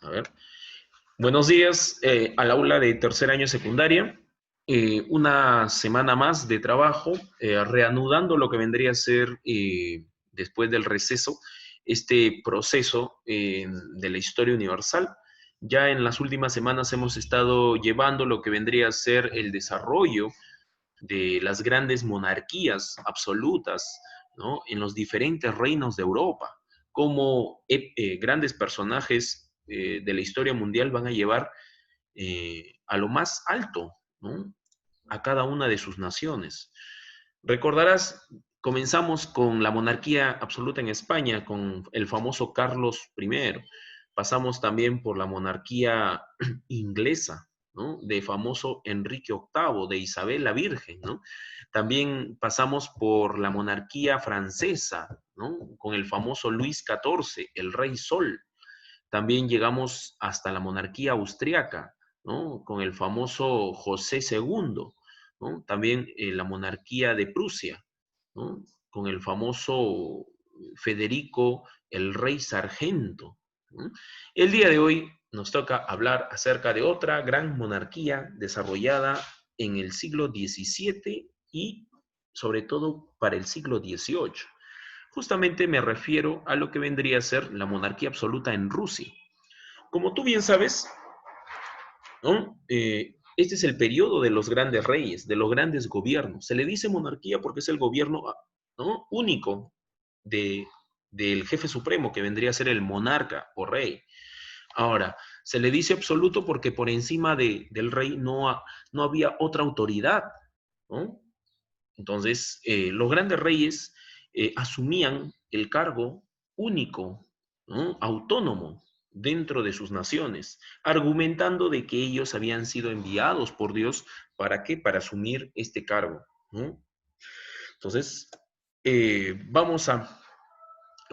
A ver. Buenos días al aula de tercer año secundaria. Una semana más de trabajo, reanudando lo que vendría a ser, después del receso, este proceso de la historia universal. Ya en las últimas semanas hemos estado llevando lo que vendría a ser el desarrollo de las grandes monarquías absolutas, ¿no? En los diferentes reinos de Europa, cómo grandes personajes de la historia mundial van a llevar a lo más alto, ¿no? A cada una de sus naciones. Recordarás, comenzamos con la monarquía absoluta en España, con el famoso Carlos I. Pasamos también por la monarquía inglesa, ¿no? De famoso Enrique VIII, de Isabel la Virgen, ¿no? También pasamos por la monarquía francesa, ¿no? Con el famoso Luis XIV, el Rey Sol. También llegamos hasta la monarquía austriaca, ¿no? Con el famoso José II, ¿no? También la monarquía de Prusia, ¿no? Con el famoso Federico, el rey sargento, ¿no? El día de hoy nos toca hablar acerca de otra gran monarquía desarrollada en el siglo XVII y sobre todo para el siglo XVIII. Justamente me refiero a lo que vendría a ser la monarquía absoluta en Rusia. Como tú bien sabes, ¿no? Este es el periodo de los grandes reyes, de los grandes gobiernos. Se le dice monarquía porque es el gobierno, ¿no? Único de, del jefe supremo, que vendría a ser el monarca o rey. Ahora, se le dice absoluto porque por encima del rey no había otra autoridad, ¿no? Entonces, los grandes reyes asumían el cargo único, ¿no? Autónomo dentro de sus naciones, argumentando de que ellos habían sido enviados por Dios. ¿Para qué? Para asumir este cargo, ¿no? Entonces, vamos a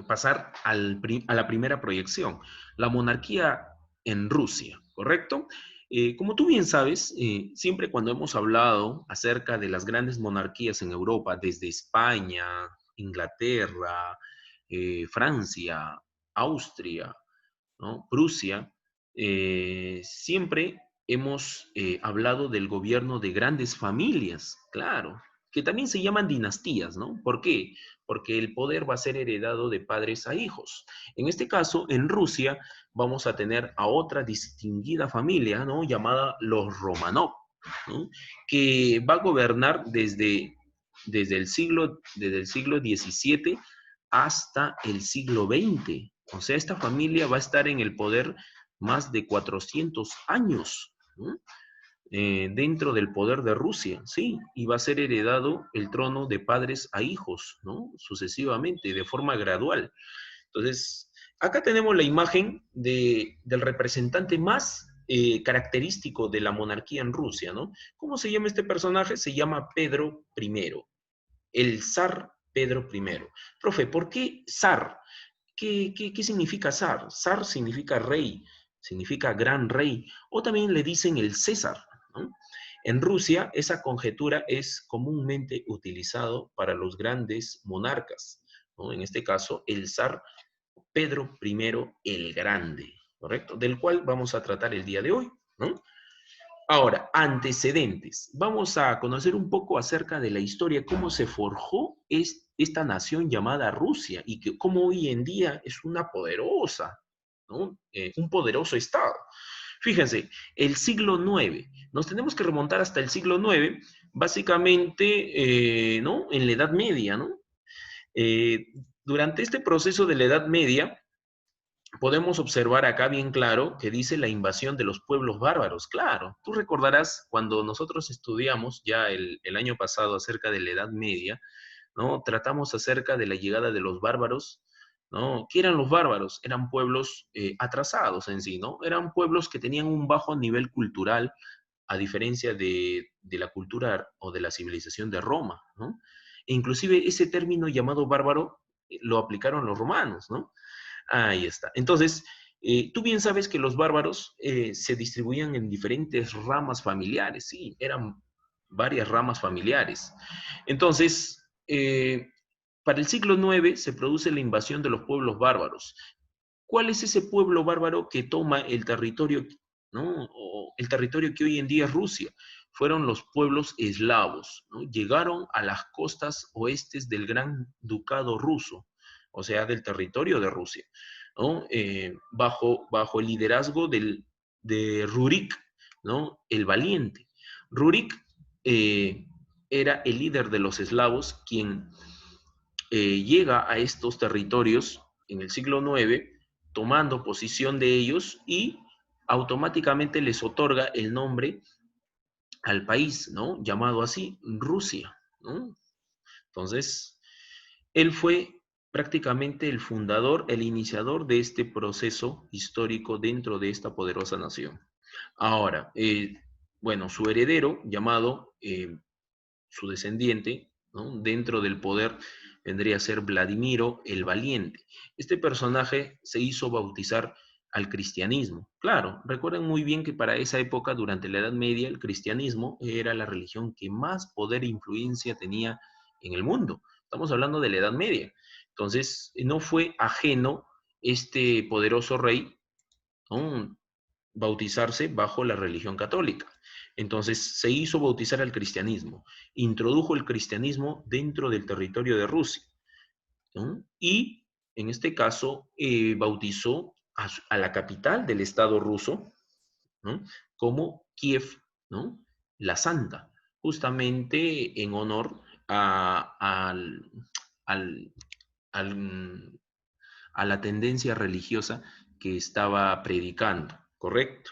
pasar a la primera proyección, la monarquía en Rusia, ¿correcto? Como tú bien sabes, siempre cuando hemos hablado acerca de las grandes monarquías en Europa, desde España, Inglaterra, Francia, Austria, ¿no? Prusia, siempre hemos hablado del gobierno de grandes familias, claro, que también se llaman dinastías, ¿no? ¿Por qué? Porque el poder va a ser heredado de padres a hijos. En este caso, en Rusia, vamos a tener a otra distinguida familia, ¿no? Llamada los Romanov, ¿no? Que va a gobernar desde el siglo XVII hasta el siglo XX. O sea, esta familia va a estar en el poder más de 400 años, ¿no? Dentro del poder de Rusia, sí, y va a ser heredado el trono de padres a hijos, ¿no? Sucesivamente, de forma gradual. Entonces, acá tenemos la imagen del representante más característico de la monarquía en Rusia, ¿no? ¿Cómo se llama este personaje? Se llama Pedro I, el zar Pedro I. Profe, ¿por qué zar? ¿Qué significa zar? Zar significa rey, significa gran rey, o también le dicen el César, ¿no? En Rusia, esa conjetura es comúnmente utilizado para los grandes monarcas, ¿no? En este caso, el zar Pedro I el Grande, ¿correcto? Del cual vamos a tratar el día de hoy, ¿no? Ahora, antecedentes. Vamos a conocer un poco acerca de la historia, cómo se forjó esta nación llamada Rusia y que cómo hoy en día es una poderosa, ¿no? Un poderoso Estado. Fíjense, el siglo IX, nos tenemos que remontar hasta el siglo IX, básicamente, ¿no? En la Edad Media, ¿no? Eh, Durante este proceso de la Edad Media, podemos observar acá bien claro que dice la invasión de los pueblos bárbaros. Claro, tú recordarás cuando nosotros estudiamos ya el año pasado acerca de la Edad Media, ¿no? Tratamos acerca de la llegada de los bárbaros, ¿no? ¿Qué eran los bárbaros? Eran pueblos atrasados en sí, ¿no? Eran pueblos que tenían un bajo nivel cultural, a diferencia de la cultura o de la civilización de Roma, ¿no? E inclusive ese término llamado bárbaro lo aplicaron los romanos, ¿no? Ahí está. Entonces, tú bien sabes que los bárbaros se distribuían en diferentes ramas familiares, sí, eran varias ramas familiares. Entonces, para el siglo IX se produce la invasión de los pueblos bárbaros. ¿Cuál es ese pueblo bárbaro que toma el territorio, ¿no? O el territorio que hoy en día es Rusia? Fueron los pueblos eslavos, ¿no? Llegaron a las costas oestes del Gran Ducado ruso, o sea, del territorio de Rusia, ¿no? Bajo el liderazgo de Rurik, ¿no? El valiente. Rurik era el líder de los eslavos, quien llega a estos territorios en el siglo IX, tomando posición de ellos y automáticamente les otorga el nombre al país, ¿no? Llamado así, Rusia, ¿no? Entonces, él fue prácticamente el fundador, el iniciador de este proceso histórico dentro de esta poderosa nación. Ahora, bueno, su heredero, llamado su descendiente, ¿no? Dentro del poder vendría a ser Vladimiro el Valiente. Este personaje se hizo bautizar al cristianismo. Claro, recuerden muy bien que para esa época, durante la Edad Media, el cristianismo era la religión que más poder e influencia tenía en el mundo. Estamos hablando de la Edad Media. Entonces, no fue ajeno este poderoso rey, ¿no? Bautizarse bajo la religión católica. Entonces se hizo bautizar al cristianismo, introdujo el cristianismo dentro del territorio de Rusia, ¿no? Y en este caso bautizó a la capital del Estado ruso, ¿no? Como Kiev, ¿no? La Santa, justamente en honor al, al, a la tendencia religiosa que estaba predicando, ¿correcto?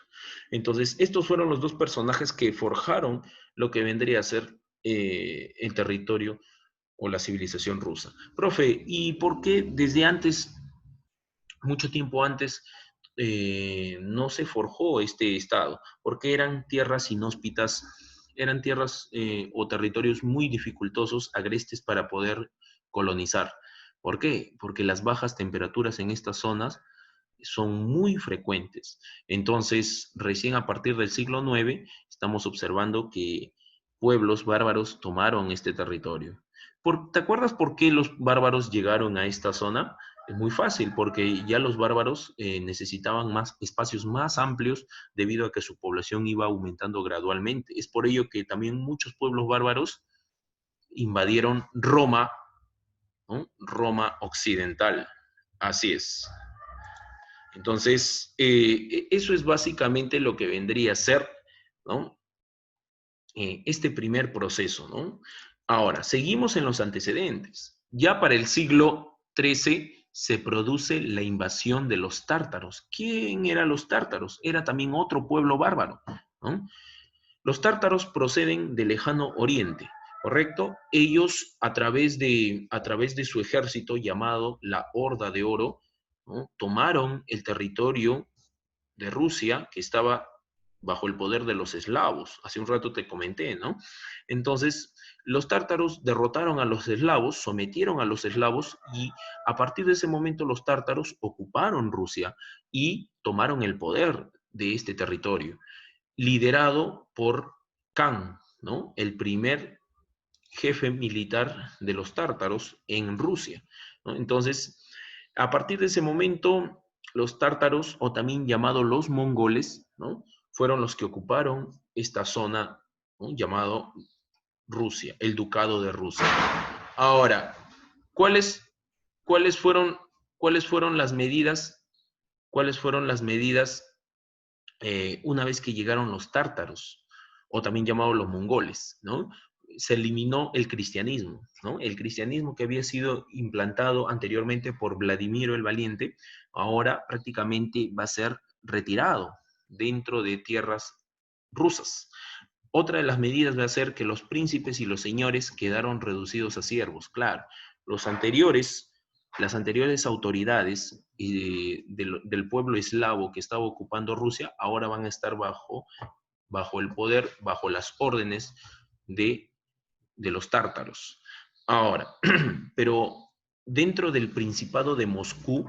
Entonces, estos fueron los dos personajes que forjaron lo que vendría a ser el territorio o la civilización rusa. Profe, ¿y por qué desde antes, mucho tiempo antes, no se forjó este estado? Porque eran tierras inhóspitas, eran tierras o territorios muy dificultosos, agrestes para poder colonizar. ¿Por qué? Porque las bajas temperaturas en estas zonas son muy frecuentes. Entonces, recién a partir del siglo IX estamos observando que pueblos bárbaros tomaron este territorio. ¿Te acuerdas por qué los bárbaros llegaron a esta zona? Es muy fácil, porque ya los bárbaros necesitaban más espacios más amplios debido a que su población iba aumentando gradualmente. Es por ello que también muchos pueblos bárbaros invadieron Roma, ¿no? Roma occidental. Así es. Entonces, eso es básicamente lo que vendría a ser, ¿no? Este primer proceso, ¿no? Ahora, seguimos en los antecedentes. Ya para el siglo XIII se produce la invasión de los tártaros. ¿Quién eran los tártaros? Era también otro pueblo bárbaro, ¿no? Los tártaros proceden del lejano oriente, ¿correcto? Ellos, a través de su ejército llamado la Horda de Oro, ¿no? Tomaron el territorio de Rusia que estaba bajo el poder de los eslavos. Hace un rato te comenté, ¿no? Entonces, los tártaros derrotaron a los eslavos, sometieron a los eslavos y a partir de ese momento los tártaros ocuparon Rusia y tomaron el poder de este territorio, liderado por Khan, ¿no? El primer jefe militar de los tártaros en Rusia, ¿no? Entonces, a partir de ese momento, los tártaros, o también llamados los mongoles, ¿no? Fueron los que ocuparon esta zona, ¿no? Llamado Rusia, el Ducado de Rusia. Ahora, ¿cuáles, cuáles fueron, cuáles fueron las medidas, cuáles fueron las medidas una vez que llegaron los tártaros, o también llamados los mongoles, ¿no? Se eliminó el cristianismo, ¿no? El cristianismo que había sido implantado anteriormente por Vladimiro el Valiente, ahora prácticamente va a ser retirado dentro de tierras rusas. Otra de las medidas va a ser que los príncipes y los señores quedaron reducidos a siervos. Claro, los anteriores, las anteriores autoridades del pueblo eslavo que estaba ocupando Rusia ahora van a estar bajo el poder, bajo las órdenes de, de los tártaros. Ahora, pero dentro del Principado de Moscú,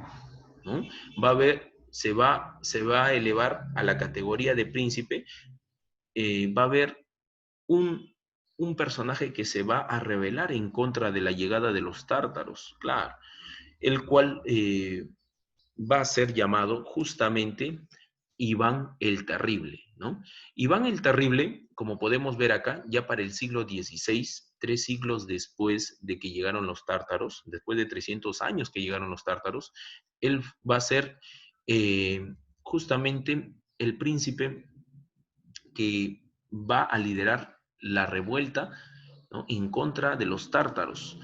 ¿no? Va a haber, se va a elevar a la categoría de príncipe, va a haber un, un personaje que se va a rebelar en contra de la llegada de los tártaros, claro, el cual va a ser llamado justamente Iván el Terrible, ¿no? Iván el Terrible, como podemos ver acá, ya para el siglo XVI, 3 siglos después de que llegaron los tártaros, después de 300 años que llegaron los tártaros, él va a ser justamente el príncipe que va a liderar la revuelta, ¿no?, en contra de los tártaros,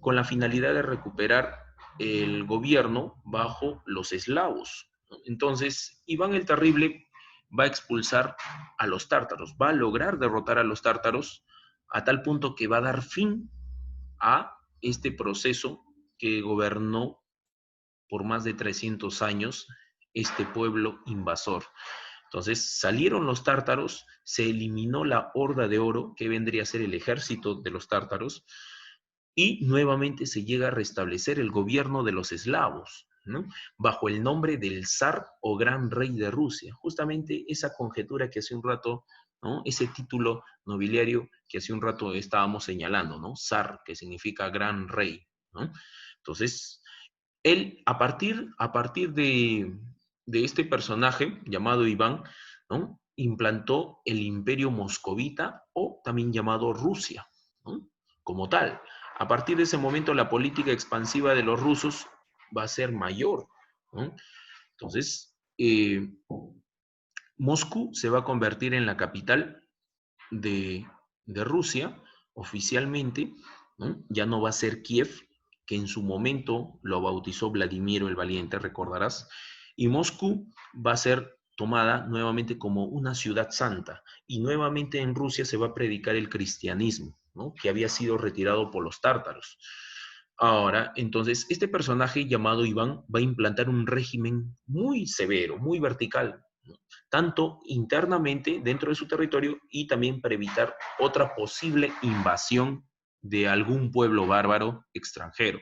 con la finalidad de recuperar el gobierno bajo los eslavos, ¿no? Entonces, Iván el Terrible va a expulsar a los tártaros, va a lograr derrotar a los tártaros a tal punto que va a dar fin a este proceso que gobernó por más de 300 años este pueblo invasor. Entonces salieron los tártaros, se eliminó la Horda de Oro, que vendría a ser el ejército de los tártaros, y nuevamente se llega a restablecer el gobierno de los eslavos, ¿no?, bajo el nombre del zar o gran rey de Rusia. Justamente esa conjetura que hace un rato, ¿no?, ese título nobiliario que hace un rato estábamos señalando, ¿no? Zar, que significa gran rey, ¿no? Entonces, él, a partir de este personaje llamado Iván, ¿no?, implantó el imperio moscovita o también llamado Rusia, ¿no?, como tal. A partir de ese momento la política expansiva de los rusos va a ser mayor, ¿no? Entonces, Moscú se va a convertir en la capital de, de Rusia oficialmente, ¿no? Ya no va a ser Kiev, que en su momento lo bautizó Vladimiro el Valiente, recordarás, y Moscú va a ser tomada nuevamente como una ciudad santa, y nuevamente en Rusia se va a predicar el cristianismo, ¿no?, que había sido retirado por los tártaros. Ahora, entonces, este personaje llamado Iván va a implantar un régimen muy severo, muy vertical, ¿no?, tanto internamente dentro de su territorio y también para evitar otra posible invasión de algún pueblo bárbaro extranjero.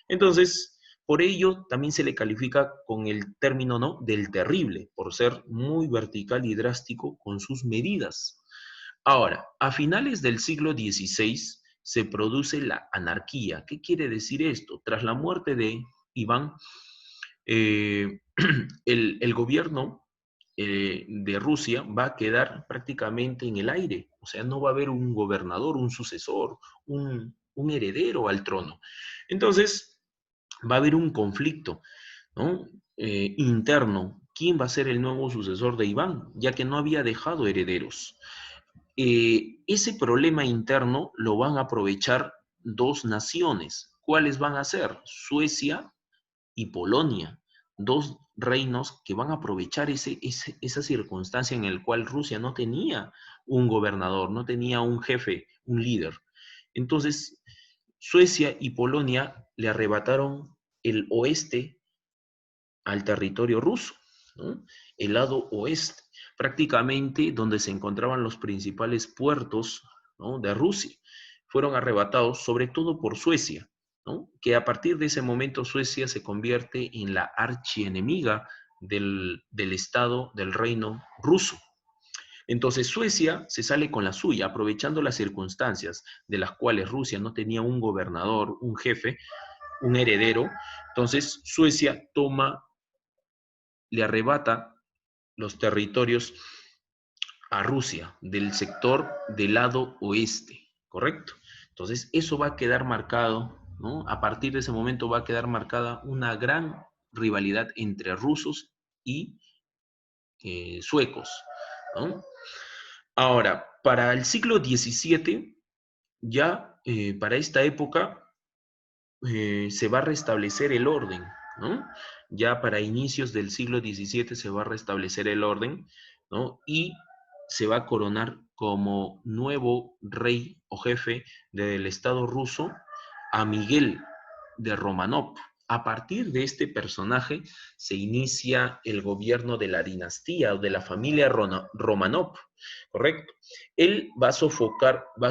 Entonces, por ello también se le califica con el término, ¿no?, del terrible, por ser muy vertical y drástico con sus medidas. Ahora, a finales del siglo XVI se produce la anarquía. ¿Qué quiere decir esto? Tras la muerte de Iván, eh, el gobierno de Rusia va a quedar prácticamente en el aire. O sea, no va a haber un gobernador, un sucesor, un heredero al trono. Entonces, va a haber un conflicto, ¿no?, interno. ¿Quién va a ser el nuevo sucesor de Iván? Ya que no había dejado herederos. Ese problema interno lo van a aprovechar dos naciones. ¿Cuáles van a ser? Suecia y Polonia, dos reinos que van a aprovechar esa circunstancia en la cual Rusia no tenía un gobernador, no tenía un jefe, un líder. Entonces, Suecia y Polonia le arrebataron el oeste al territorio ruso, ¿no?, el lado oeste, prácticamente donde se encontraban los principales puertos, ¿no?, de Rusia. Fueron arrebatados sobre todo por Suecia, ¿no?, que a partir de ese momento Suecia se convierte en la archienemiga del Estado del Reino ruso. Entonces Suecia se sale con la suya, aprovechando las circunstancias de las cuales Rusia no tenía un gobernador, un jefe, un heredero. Entonces Suecia le arrebata los territorios a Rusia del sector del lado oeste, ¿correcto? Entonces, eso va a quedar marcado, ¿no? A partir de ese momento va a quedar marcada una gran rivalidad entre rusos y suecos, ¿no? Ahora, para el siglo XVII, ya para esta época, se va a restablecer el orden, ¿no? Ya para inicios del siglo XVII se va a restablecer el orden, ¿no? Y se va a coronar como nuevo rey o jefe del Estado ruso a Miguel de Romanov. A partir de este personaje se inicia el gobierno de la dinastía o de la familia Romanov, ¿correcto? Él va a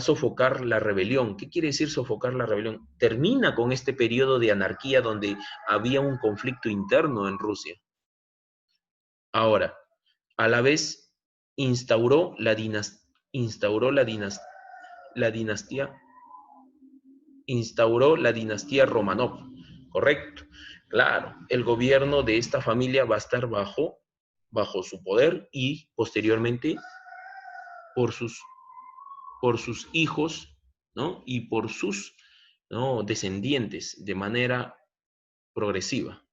sofocar la rebelión. ¿Qué quiere decir sofocar la rebelión? Termina con este periodo de anarquía donde había un conflicto interno en Rusia. Ahora, a la vez instauró la dinastía, instauró la dinastía Romanov, ¿correcto? Claro, el gobierno de esta familia va a estar bajo su poder y posteriormente por sus hijos, ¿no? Y por sus, ¿no?, descendientes de manera progresiva.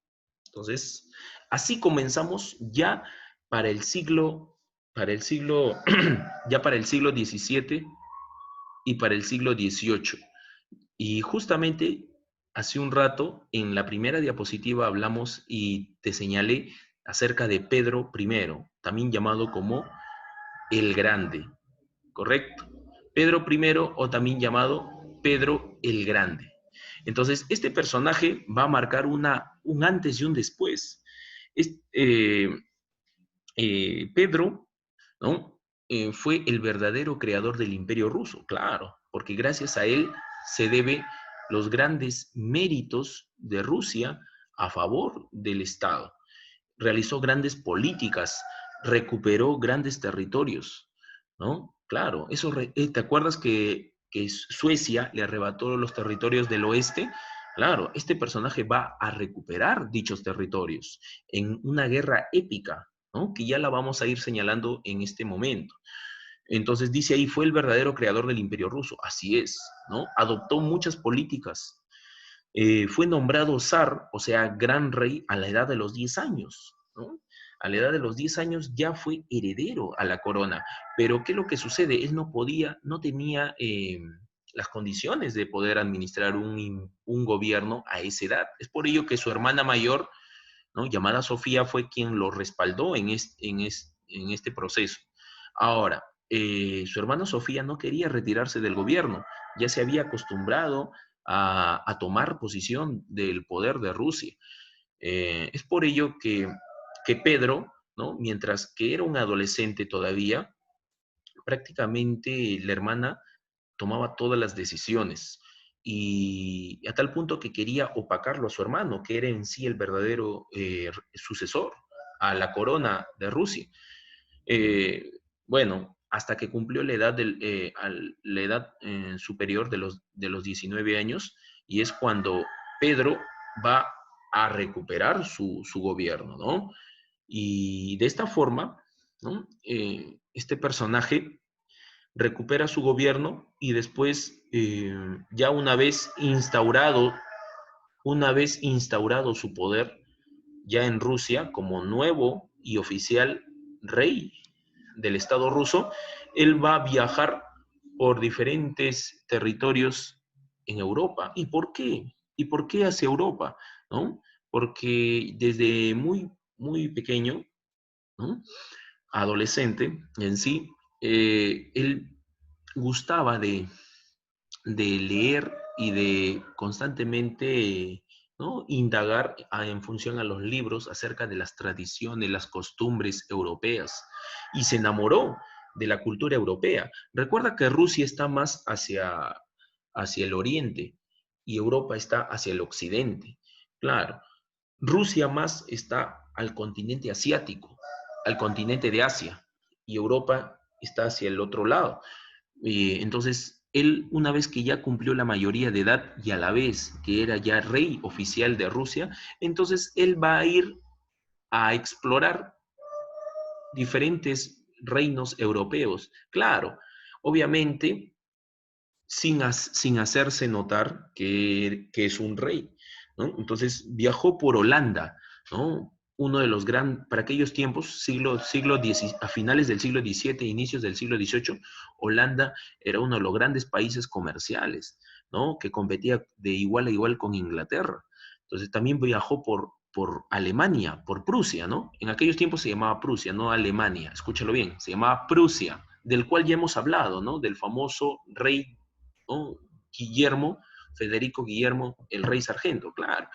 Entonces, así comenzamos ya para el siglo, ya para el siglo XVII y para el siglo XVIII. Y justamente hace un rato, en la primera diapositiva hablamos y te señalé acerca de Pedro I, también llamado como el Grande, ¿correcto? Pedro I o también llamado Pedro el Grande. Entonces, este personaje va a marcar un antes y un después. Es, Pedro, ¿no? Fue el verdadero creador del Imperio Ruso, claro, porque gracias a él se debe los grandes méritos de Rusia a favor del Estado. Realizó grandes políticas, recuperó grandes territorios, ¿no? Claro, ¿te acuerdas que Suecia le arrebató los territorios del oeste? Claro, este personaje va a recuperar dichos territorios en una guerra épica, ¿no?, que ya la vamos a ir señalando en este momento. Entonces dice ahí, fue el verdadero creador del Imperio Ruso. Así es, ¿no? Adoptó muchas políticas. Fue nombrado zar, o sea, gran rey, a la edad de los 10 años, ¿no? A la edad de los 10 años ya fue heredero a la corona. Pero ¿qué es lo que sucede? Él no tenía las condiciones de poder administrar un gobierno a esa edad. Es por ello que su hermana mayor, ¿no?, llamada Sofía, fue quien lo respaldó en este proceso. Ahora, su hermana Sofía no quería retirarse del gobierno, ya se había acostumbrado a tomar posición del poder de Rusia. Es por ello que Pedro, ¿no?, mientras que era un adolescente todavía, prácticamente la hermana tomaba todas las decisiones y a tal punto que quería opacarlo a su hermano, que era en sí el verdadero sucesor a la corona de Rusia. Eh, bueno, hasta que cumplió la edad superior de los 19 años, y es cuando Pedro va a recuperar su gobierno, ¿no? Y de esta forma, ¿no?, este personaje recupera su gobierno y después, ya una vez instaurado su poder, ya en Rusia, como nuevo y oficial rey del Estado ruso, él va a viajar por diferentes territorios en Europa. ¿Y por qué? ¿Y por qué hacia Europa? ¿No? Porque desde muy, muy pequeño, ¿no?, adolescente en sí, él gustaba de leer y de constantemente, ¿no?, indagar en función a los libros acerca de las tradiciones, las costumbres europeas, y se enamoró de la cultura europea. Recuerda que Rusia está más hacia el oriente y Europa está hacia el occidente. Claro, Rusia más está al continente asiático, al continente de Asia, y Europa está hacia el otro lado. Entonces, él, una vez que ya cumplió la mayoría de edad y a la vez que era ya rey oficial de Rusia, entonces él va a ir a explorar diferentes reinos europeos. Claro, obviamente sin hacerse notar que es un rey, ¿no? Entonces viajó por Holanda, ¿no? Uno de los grandes, para aquellos tiempos, a finales del siglo XVII, inicios del siglo XVIII, Holanda era uno de los grandes países comerciales, ¿no?, que competía de igual a igual con Inglaterra. Entonces también viajó por Alemania, por Prusia, ¿no? En aquellos tiempos se llamaba Prusia, no Alemania, escúchalo bien, se llamaba Prusia, del cual ya hemos hablado, ¿no?, del famoso rey, ¿no?, Federico Guillermo, el rey sargento, claro.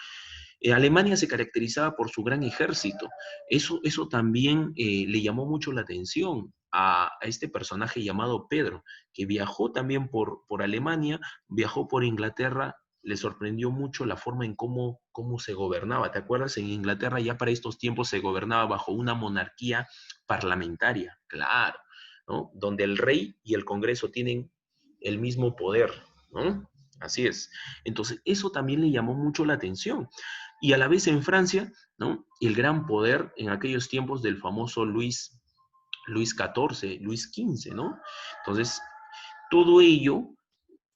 Alemania se caracterizaba por su gran ejército. Eso también le llamó mucho la atención a este personaje llamado Pedro, que viajó también por Alemania, viajó por Inglaterra. Le sorprendió mucho la forma en cómo se gobernaba. ¿Te acuerdas? En Inglaterra ya para estos tiempos se gobernaba bajo una monarquía parlamentaria, claro, ¿no?, donde el rey y el Congreso tienen el mismo poder, ¿no? Así es. Entonces, eso también le llamó mucho la atención. y a la vez en Francia, ¿no? El gran poder en aquellos tiempos del famoso Luis XIV, Luis XV, ¿no? Entonces, todo ello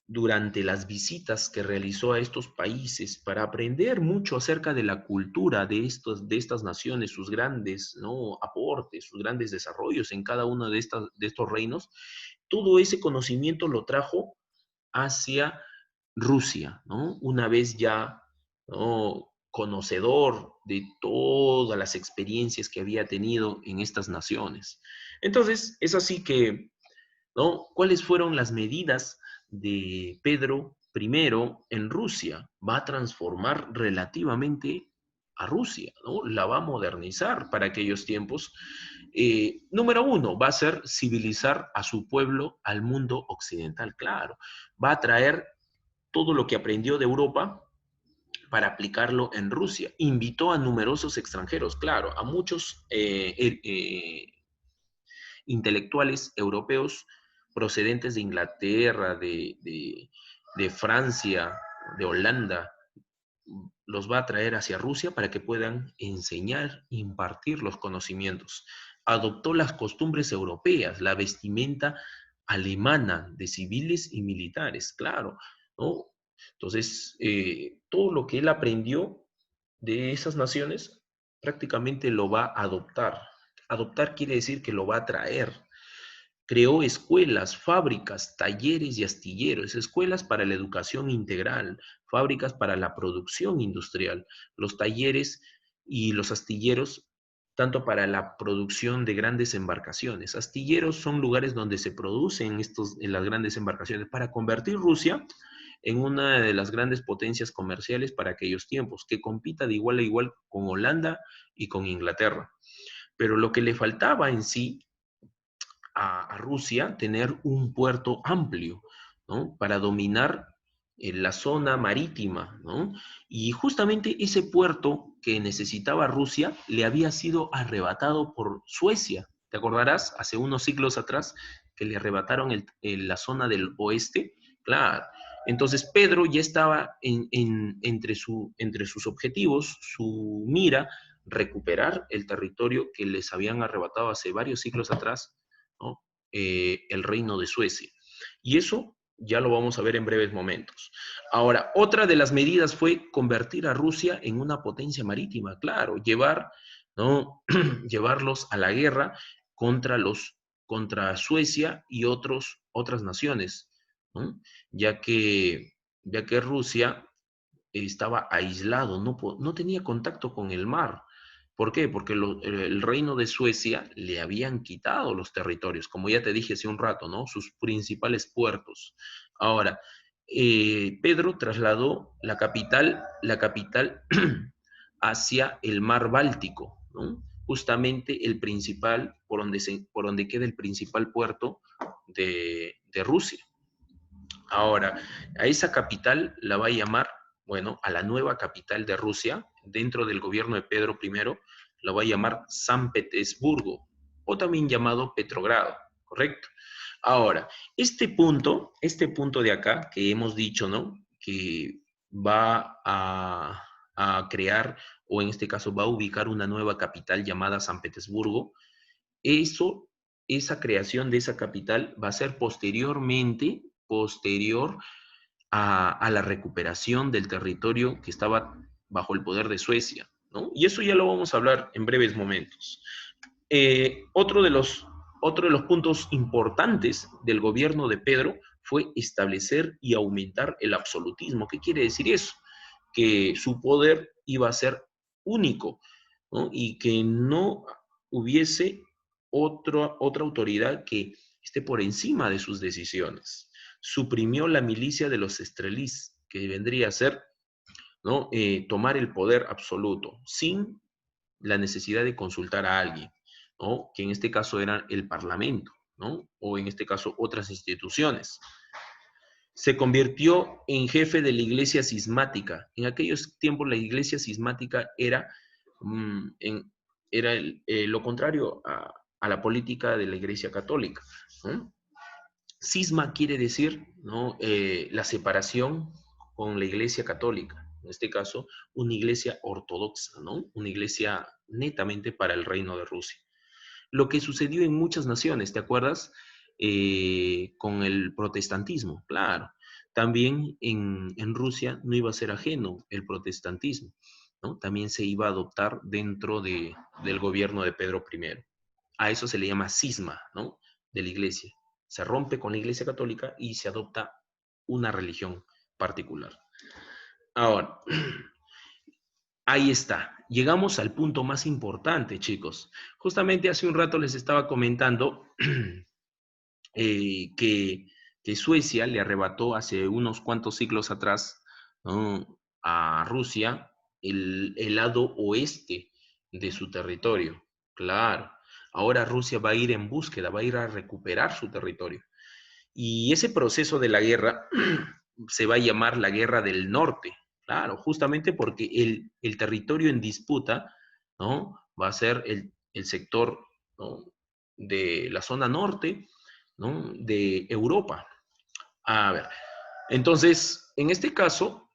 durante las visitas que realizó a estos países para aprender mucho acerca de la cultura de estas naciones, sus grandes, ¿no?, aportes, sus grandes desarrollos en cada uno de estos reinos, todo ese conocimiento lo trajo hacia Rusia, ¿no? Una vez ya, ¿no?, conocedor de todas las experiencias que había tenido en estas naciones. Entonces, es así que, ¿no? ¿Cuáles fueron las medidas de Pedro I en Rusia? Va a transformar relativamente a Rusia, ¿no? La va a modernizar para aquellos tiempos. Número uno, va a ser civilizar a su pueblo al mundo occidental, claro. Va a traer todo lo que aprendió de Europa para aplicarlo en Rusia. Invitó a numerosos extranjeros, claro, a muchos intelectuales europeos procedentes de Inglaterra, de Francia, de Holanda, los va a traer hacia Rusia para que puedan enseñar, impartir los conocimientos. Adoptó las costumbres europeas, la vestimenta alemana de civiles y militares, claro, ¿no? Entonces, todo lo que él aprendió de esas naciones prácticamente lo va a adoptar. Adoptar quiere decir que lo va a traer. Creó escuelas, fábricas, talleres y astilleros, escuelas para la educación integral, fábricas para la producción industrial, los talleres y los astilleros, tanto para la producción de grandes embarcaciones. Astilleros son lugares donde se producen en las grandes embarcaciones para convertir Rusia en una de las grandes potencias comerciales para aquellos tiempos, que compita de igual a igual con Holanda y con Inglaterra. Pero lo que le faltaba en sí a Rusia tener un puerto amplio, ¿no?, para dominar la zona marítima, ¿no? Y justamente ese puerto que necesitaba Rusia le había sido arrebatado por Suecia. ¿Te acordarás? Hace unos siglos atrás que le arrebataron la zona del oeste. Claro. Entonces Pedro ya estaba entre sus objetivos, su mira, recuperar el territorio que les habían arrebatado hace varios siglos atrás, ¿no?, el reino de Suecia. Y eso ya lo vamos a ver en breves momentos. Ahora, otra de las medidas fue convertir a Rusia en una potencia marítima, claro, ¿no?, llevarlos a la guerra contra, contra Suecia y otras naciones, ¿no?, ya que, ya que Rusia estaba aislado, no tenía contacto con el mar. ¿Por qué? Porque el reino de Suecia le habían quitado los territorios, como ya te dije hace un rato, ¿no? Sus principales puertos. Ahora, Pedro trasladó la capital hacia el mar Báltico, ¿no? Justamente el principal, por donde queda el principal puerto de Rusia. Ahora, a esa capital la va a llamar, bueno, a la nueva capital de Rusia, dentro del gobierno de Pedro I, la va a llamar San Petersburgo, o también llamado Petrogrado, ¿correcto? Ahora, este punto de acá que hemos dicho, ¿no?, que va a crear, o en este caso va a ubicar una nueva capital llamada San Petersburgo, eso, esa creación de esa capital va a ser posterior a la recuperación del territorio que estaba bajo el poder de Suecia, ¿no? Y eso ya lo vamos a hablar en breves momentos. Eh, otro, de los, otro de los puntos importantes del gobierno de Pedro fue establecer y aumentar el absolutismo. ¿Qué quiere decir eso? Que su poder iba a ser único, ¿no?, y que no hubiese otra autoridad que esté por encima de sus decisiones. Suprimió la milicia de los estrelís, que vendría a ser, ¿no?, tomar el poder absoluto sin la necesidad de consultar a alguien, ¿no?, que en este caso era el Parlamento, ¿no?, o en este caso otras instituciones. Se convirtió en jefe de la iglesia cismática. En aquellos tiempos la iglesia cismática era, mm, en, lo contrario a la política de la iglesia católica, ¿no? Cisma quiere decir, ¿no?, la separación con la iglesia católica. en este caso, una iglesia ortodoxa, ¿no? Una iglesia netamente para el reino de Rusia. Lo que sucedió en muchas naciones, ¿te acuerdas? Con el protestantismo, claro. También en Rusia no iba a ser ajeno el protestantismo, ¿no? También se iba a adoptar dentro del gobierno de Pedro I. A eso se le llama cisma, ¿no? De la iglesia. Se rompe con la iglesia católica y se adopta una religión particular. Ahora, ahí está. Llegamos al punto más importante, chicos. Justamente hace un rato les estaba comentando eh, que, que Suecia le arrebató hace unos cuantos siglos atrás, ¿no?, a Rusia el lado oeste de su territorio. Claro. Ahora Rusia va a ir en búsqueda, va a ir a recuperar su territorio. Y ese proceso de la guerra se va a llamar la Guerra del Norte. Claro, justamente porque el territorio en disputa, ¿no?, va a ser el sector, ¿no?, de la zona norte, ¿no?, de Europa. A ver, entonces, en este caso,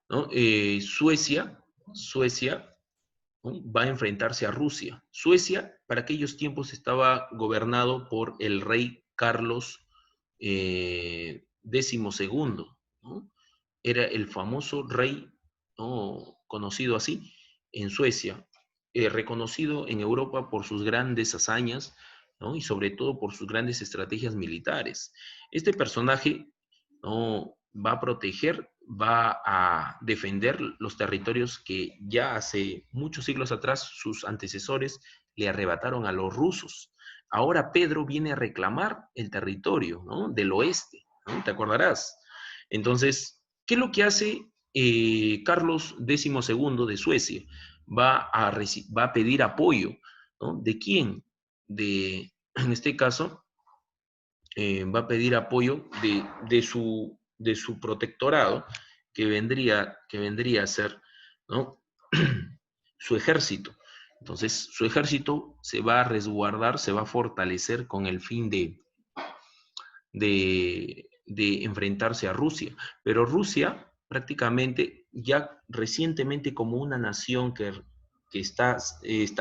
¿no?, Suecia, ¿no?, va a enfrentarse a Rusia. Suecia, para aquellos tiempos, estaba gobernado por el rey Carlos XII, ¿no? Era el famoso rey, ¿no?, conocido así en Suecia, reconocido en Europa por sus grandes hazañas, ¿no?, y sobre todo por sus grandes estrategias militares. Este personaje, ¿no?, va a proteger, va a defender los territorios que ya hace muchos siglos atrás sus antecesores le arrebataron a los rusos. Ahora Pedro viene a reclamar el territorio, ¿no?, del oeste, ¿no? ¿Te acordarás? Entonces, ¿qué es lo que hace Carlos XII de Suecia? Va a pedir apoyo, ¿no? ¿De quién? En este caso, va a pedir apoyo de su protectorado, que vendría a ser, ¿no?, su ejército. Entonces, su ejército se va a resguardar, se va a fortalecer con el fin de enfrentarse a Rusia. Pero Rusia prácticamente ya recientemente como una nación que está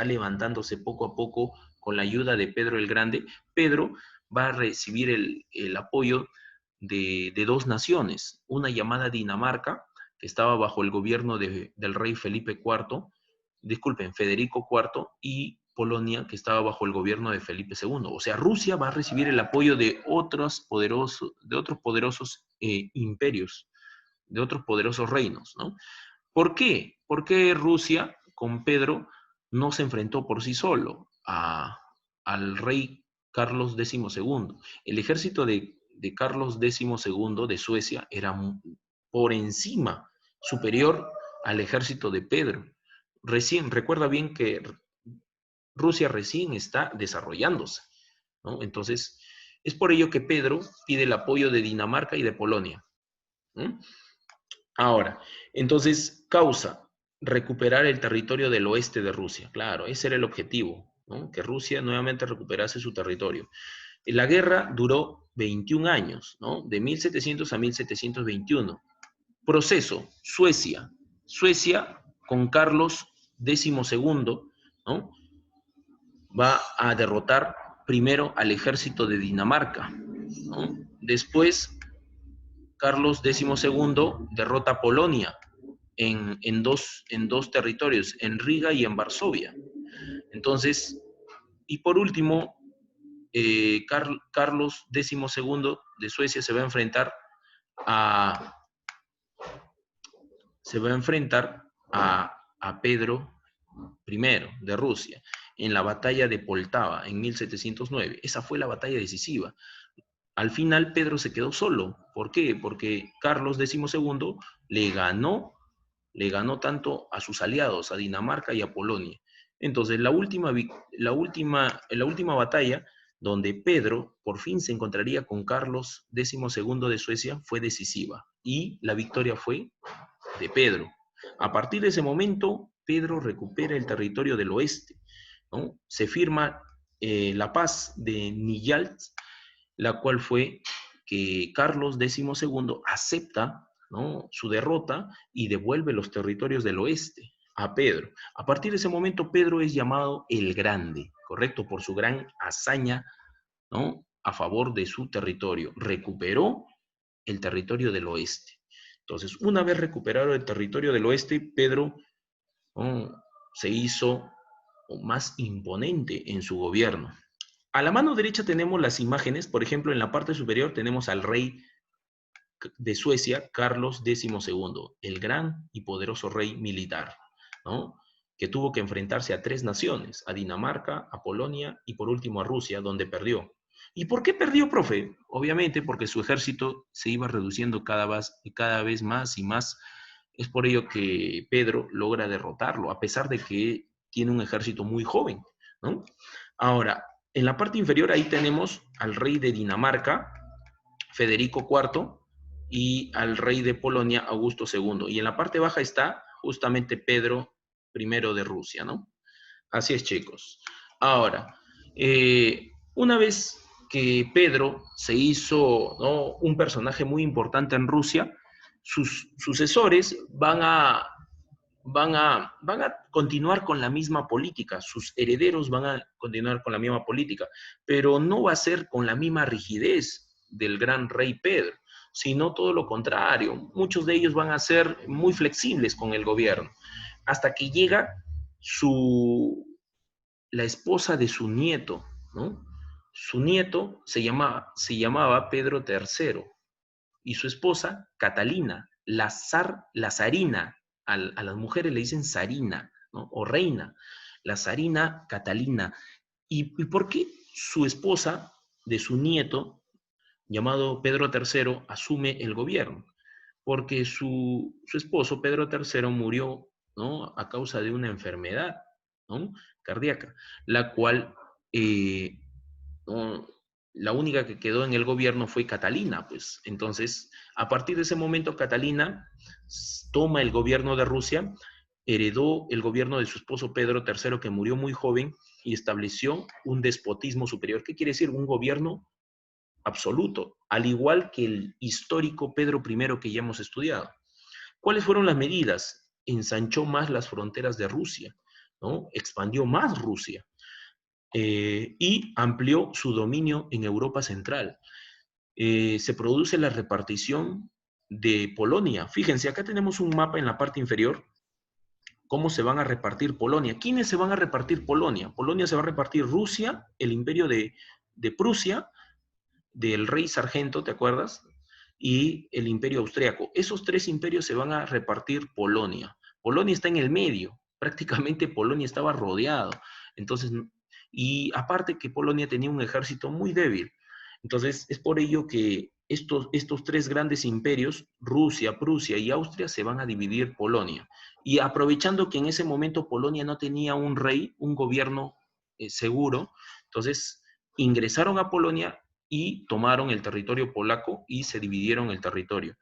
levantándose poco a poco con la ayuda de Pedro el Grande, Pedro va a recibir el apoyo de dos naciones, una llamada Dinamarca, que estaba bajo el gobierno del rey Felipe IV, disculpen, Federico IV, y Polonia, que estaba bajo el gobierno de Felipe II. O sea, Rusia va a recibir el apoyo de otros poderosos imperios, de otros poderosos reinos, ¿no? ¿Por qué? Porque Rusia con Pedro no se enfrentó por sí solo al rey Carlos XII. El ejército de Carlos XII de Suecia era por encima, superior al ejército de Pedro. Recuerda bien que Rusia recién está desarrollándose, ¿no? Entonces, es por ello que Pedro pide el apoyo de Dinamarca y de Polonia, ¿no? Ahora, entonces, causa recuperar el territorio del oeste de Rusia. Claro, ese era el objetivo, ¿no?, que Rusia nuevamente recuperase su territorio. La guerra duró 21 años, ¿no?, de 1700 a 1721. Proceso, Suecia con Carlos XII, ¿no?, va a derrotar primero al ejército de Dinamarca, ¿no? Después, Carlos XII derrota a Polonia en dos territorios, en Riga y en Varsovia. Entonces, y por último, Carlos XII de Suecia a, se va a, enfrentar a Pedro I de Rusia en la batalla de Poltava en 1709. Esa fue la batalla decisiva. Al final Pedro se quedó solo. ¿Por qué? Porque Carlos XII le ganó tanto a sus aliados, a Dinamarca y a Polonia. Entonces, en la última batalla, donde Pedro por fin se encontraría con Carlos XII de Suecia, fue decisiva. Y la victoria fue de Pedro. A partir de ese momento, Pedro recupera el territorio del oeste, ¿no? Se firma la paz de Niyalt, la cual fue que Carlos XII acepta, ¿no?, su derrota y devuelve los territorios del oeste a Pedro. A partir de ese momento, Pedro es llamado el Grande, ¿correcto? Por su gran hazaña, ¿no?, a favor de su territorio. Recuperó el territorio del oeste. Entonces, una vez recuperado el territorio del oeste, Pedro, ¿no?, se hizo más imponente en su gobierno. A la mano derecha tenemos las imágenes, por ejemplo, en la parte superior tenemos al rey de Suecia, Carlos XII, el gran y poderoso rey militar, ¿no?, que tuvo que enfrentarse a 3 naciones, a Dinamarca, a Polonia y por último a Rusia, donde perdió. ¿Y por qué perdió, profe? Obviamente porque su ejército se iba reduciendo cada vez más y más. Es por ello que Pedro logra derrotarlo, a pesar de que tiene un ejército muy joven, ¿no? Ahora, en la parte inferior ahí tenemos al rey de Dinamarca, Federico IV, y al rey de Polonia, Augusto II. Y en la parte baja está justamente Pedro I de Rusia, ¿no? Así es, chicos. Ahora, una vez que Pedro se hizo, ¿no?, un personaje muy importante en Rusia, sus sucesores van a continuar con la misma política, sus herederos van a continuar con la misma política, pero no va a ser con la misma rigidez del gran rey Pedro, sino todo lo contrario. Muchos de ellos van a ser muy flexibles con el gobierno, hasta que llega la esposa de su nieto, ¿no? Su nieto se llamaba Pedro III y su esposa Catalina, la zarina. A las mujeres le dicen zarina, ¿no?, o reina, la zarina Catalina. ¿Y por qué su esposa de su nieto, llamado Pedro III, asume el gobierno? Porque su esposo, Pedro III, murió, ¿no?, a causa de una enfermedad, ¿no?, cardíaca, la cual, ¿no?, la única que quedó en el gobierno fue Catalina, pues. Entonces, a partir de ese momento, Catalina toma el gobierno de Rusia, heredó el gobierno de su esposo Pedro III, que murió muy joven, y estableció un despotismo superior. ¿Qué quiere decir? Un gobierno absoluto, al igual que el histórico Pedro I que ya hemos estudiado. ¿Cuáles fueron las medidas? Ensanchó más las fronteras de Rusia, ¿no? Expandió más Rusia, y amplió su dominio en Europa Central. Se produce la repartición de Polonia. Fíjense, acá tenemos un mapa en la parte inferior, cómo se van a repartir Polonia. ¿Quiénes se van a repartir Polonia? Polonia se va a repartir Rusia, el imperio de Prusia, del rey Sargento, ¿te acuerdas? Y el imperio austriaco. Esos 3 imperios se van a repartir Polonia. Polonia está en el medio, prácticamente Polonia estaba rodeado. Entonces, y aparte que Polonia tenía un ejército muy débil. Entonces, es por ello que estos 3 grandes imperios, Rusia, Prusia y Austria, se van a dividir Polonia. Y aprovechando que en ese momento Polonia no tenía un rey, un gobierno seguro, entonces ingresaron a Polonia y tomaron el territorio polaco y se dividieron el territorio.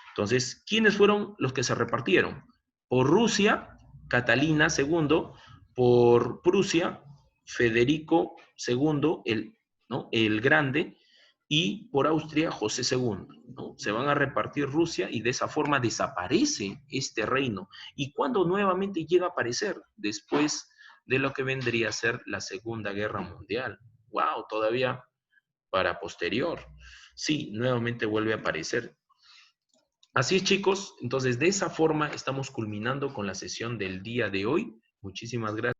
Entonces, ¿quiénes fueron los que se repartieron? Por Rusia, Catalina II; por Prusia, Federico II, ¿no?, el Grande; y por Austria, José II, ¿no? Se van a repartir Rusia y de esa forma desaparece este reino. ¿Y cuándo nuevamente llega a aparecer? Después de lo que vendría a ser la Segunda Guerra Mundial. ¡Wow! Todavía para posterior. Sí, nuevamente vuelve a aparecer. Así es, chicos. Entonces, de esa forma estamos culminando con la sesión del día de hoy. Muchísimas gracias.